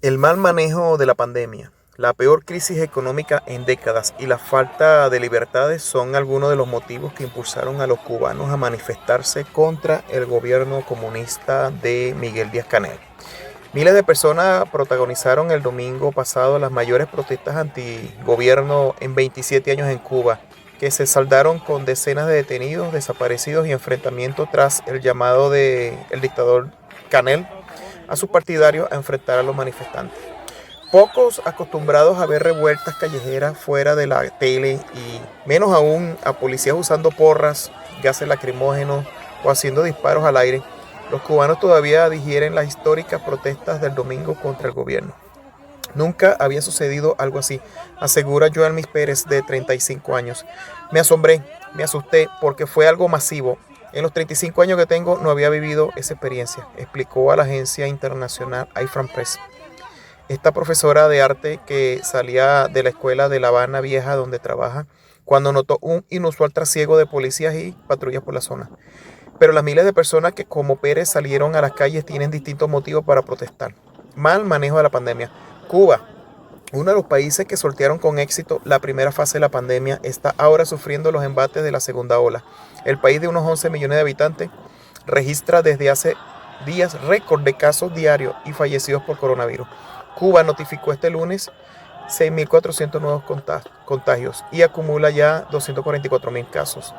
El mal manejo de la pandemia, la peor crisis económica en décadas y la falta de libertades son algunos de los motivos que impulsaron a los cubanos a manifestarse contra el gobierno comunista de Miguel Díaz-Canel. Miles de personas protagonizaron el domingo pasado las mayores protestas antigobierno en 27 años en Cuba, que se saldaron con decenas de detenidos, desaparecidos y enfrentamientos tras el llamado del dictador Canel a sus partidarios a enfrentar a los manifestantes. Pocos acostumbrados a ver revueltas callejeras fuera de la tele y menos aún a policías usando porras, gases lacrimógenos o haciendo disparos al aire, los cubanos todavía digieren las históricas protestas del domingo contra el gobierno. Nunca había sucedido algo así, asegura Joelmis Pérez, de 35 años. Me asombré, me asusté porque fue algo masivo. En los 35 años que tengo no había vivido esa experiencia, explicó a la agencia internacional IFRAN Press. Esta profesora de arte que salía de la escuela de La Habana Vieja donde trabaja, cuando notó un inusual trasiego de policías y patrullas por la zona. Pero las miles de personas que como Pérez salieron a las calles tienen distintos motivos para protestar. Mal manejo de la pandemia. Cuba, uno de los países que sortearon con éxito la primera fase de la pandemia, está ahora sufriendo los embates de la segunda ola. El país de unos 11 millones de habitantes registra desde hace días récord de casos diarios y fallecidos por coronavirus. Cuba notificó este lunes 6.400 nuevos contagios y acumula ya 244.000 casos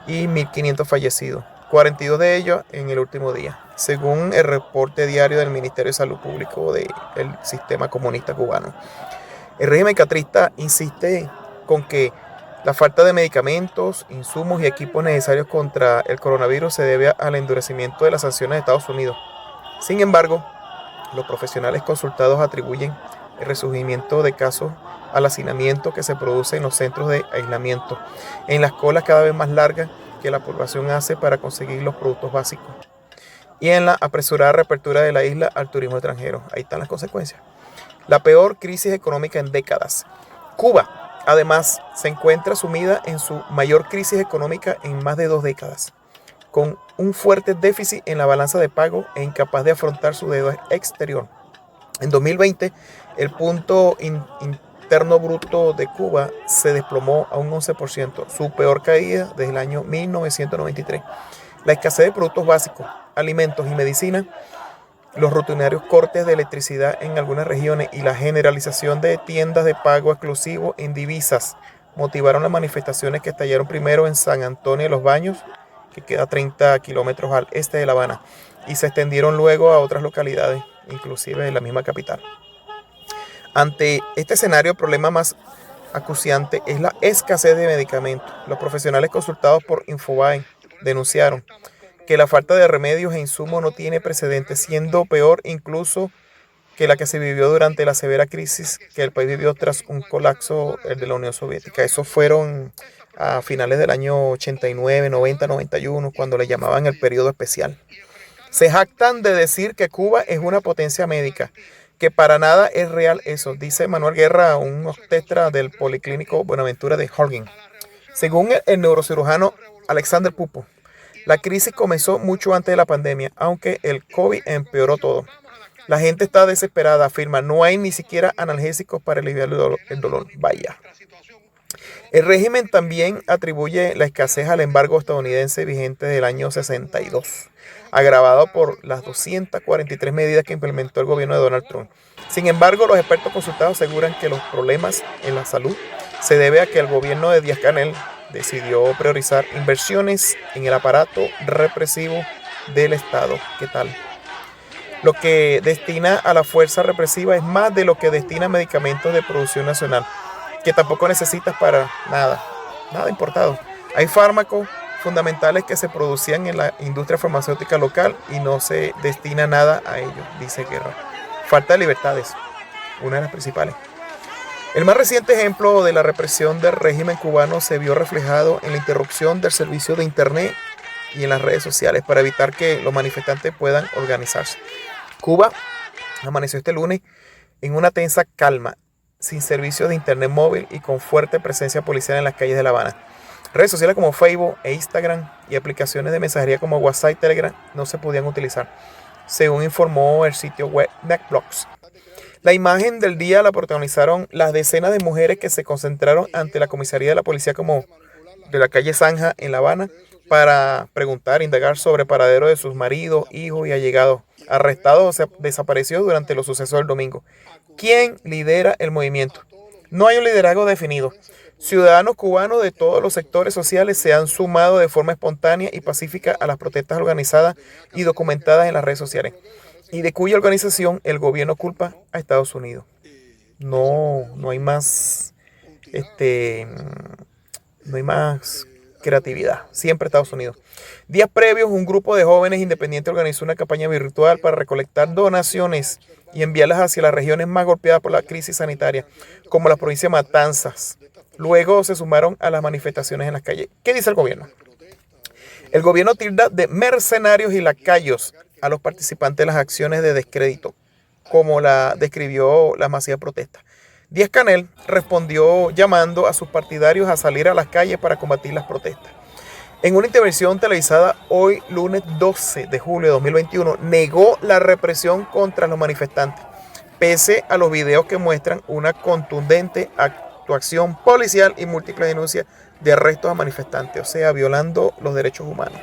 y 1.500 fallecidos, 42 de ellos en el último día, según el reporte diario del Ministerio de Salud Público del sistema comunista cubano. El régimen castrista insiste con que la falta de medicamentos, insumos y equipos necesarios contra el coronavirus se debe al endurecimiento de las sanciones de Estados Unidos. Sin embargo, los profesionales consultados atribuyen el resurgimiento de casos al hacinamiento que se produce en los centros de aislamiento, en las colas cada vez más largas que la población hace para conseguir los productos básicos y en la apresurada reapertura de la isla al turismo extranjero. Ahí están las consecuencias. La peor crisis económica en décadas. Cuba, además, se encuentra sumida en su mayor crisis económica en más de 2 décadas, con un fuerte déficit en la balanza de pago e incapaz de afrontar su deuda exterior. En 2020, el Punto Interno Bruto de Cuba se desplomó a un 11%, su peor caída desde el año 1993. La escasez de productos básicos, alimentos y medicina, los rutinarios cortes de electricidad en algunas regiones y la generalización de tiendas de pago exclusivo en divisas motivaron las manifestaciones que estallaron primero en San Antonio de los Baños, que queda a 30 kilómetros al este de La Habana, y se extendieron luego a otras localidades, inclusive en la misma capital. Ante este escenario, el problema más acuciante es la escasez de medicamentos. Los profesionales consultados por Infobae denunciaron que la falta de remedios e insumos no tiene precedentes, siendo peor incluso que la que se vivió durante la severa crisis que el país vivió tras un colapso de la Unión Soviética. Esos fueron a finales del año 89, 90, 91, cuando le llamaban el periodo especial. Se jactan de decir que Cuba es una potencia médica, que para nada es real eso, dice Manuel Guerra, un obstetra del Policlínico Buenaventura de Holguín. Según el neurocirujano Alexander Pupo, la crisis comenzó mucho antes de la pandemia, aunque el COVID empeoró todo. La gente está desesperada, afirma, no hay ni siquiera analgésicos para aliviar el dolor. Vaya. El régimen también atribuye la escasez al embargo estadounidense vigente del año 62, agravado por las 243 medidas que implementó el gobierno de Donald Trump. Sin embargo, los expertos consultados aseguran que los problemas en la salud se debe a que el gobierno de Díaz-Canel decidió priorizar inversiones en el aparato represivo del Estado. ¿Qué tal? Lo que destina a la fuerza represiva es más de lo que destina a medicamentos de producción nacional, que tampoco necesitas para nada importado. Hay fármacos fundamentales que se producían en la industria farmacéutica local y no se destina nada a ello, dice Guerra. Falta de libertades, una de las principales. El más reciente ejemplo de la represión del régimen cubano se vio reflejado en la interrupción del servicio de internet y en las redes sociales para evitar que los manifestantes puedan organizarse. Cuba amaneció este lunes en una tensa calma, sin servicios de internet móvil y con fuerte presencia policial en las calles de La Habana. Redes sociales como Facebook e Instagram y aplicaciones de mensajería como WhatsApp y Telegram no se podían utilizar, según informó el sitio web NetBlocks. La imagen del día la protagonizaron las decenas de mujeres que se concentraron ante la comisaría de la policía como de la calle Zanja en La Habana para preguntar, indagar sobre el paradero de sus maridos, hijos y allegados, arrestados o desaparecidos durante los sucesos del domingo. ¿Quién lidera el movimiento? No hay un liderazgo definido. Ciudadanos cubanos de todos los sectores sociales se han sumado de forma espontánea y pacífica a las protestas organizadas y documentadas en las redes sociales, y de cuya organización el gobierno culpa a Estados Unidos. No hay más, no hay más creatividad. Siempre Estados Unidos. Días previos, un grupo de jóvenes independientes organizó una campaña virtual para recolectar donaciones y enviarlas hacia las regiones más golpeadas por la crisis sanitaria, como la provincia de Matanzas. Luego se sumaron a las manifestaciones en las calles. ¿Qué dice el gobierno? El gobierno tilda de mercenarios y lacayos a los participantes de las acciones de descrédito, como la describió la masiva protesta. Díaz-Canel respondió llamando a sus partidarios a salir a las calles para combatir las protestas. En una intervención televisada hoy, lunes 12 de julio de 2021, negó la represión contra los manifestantes, pese a los videos que muestran una contundente actuación policial y múltiples denuncias de arrestos a manifestantes, o sea, violando los derechos humanos.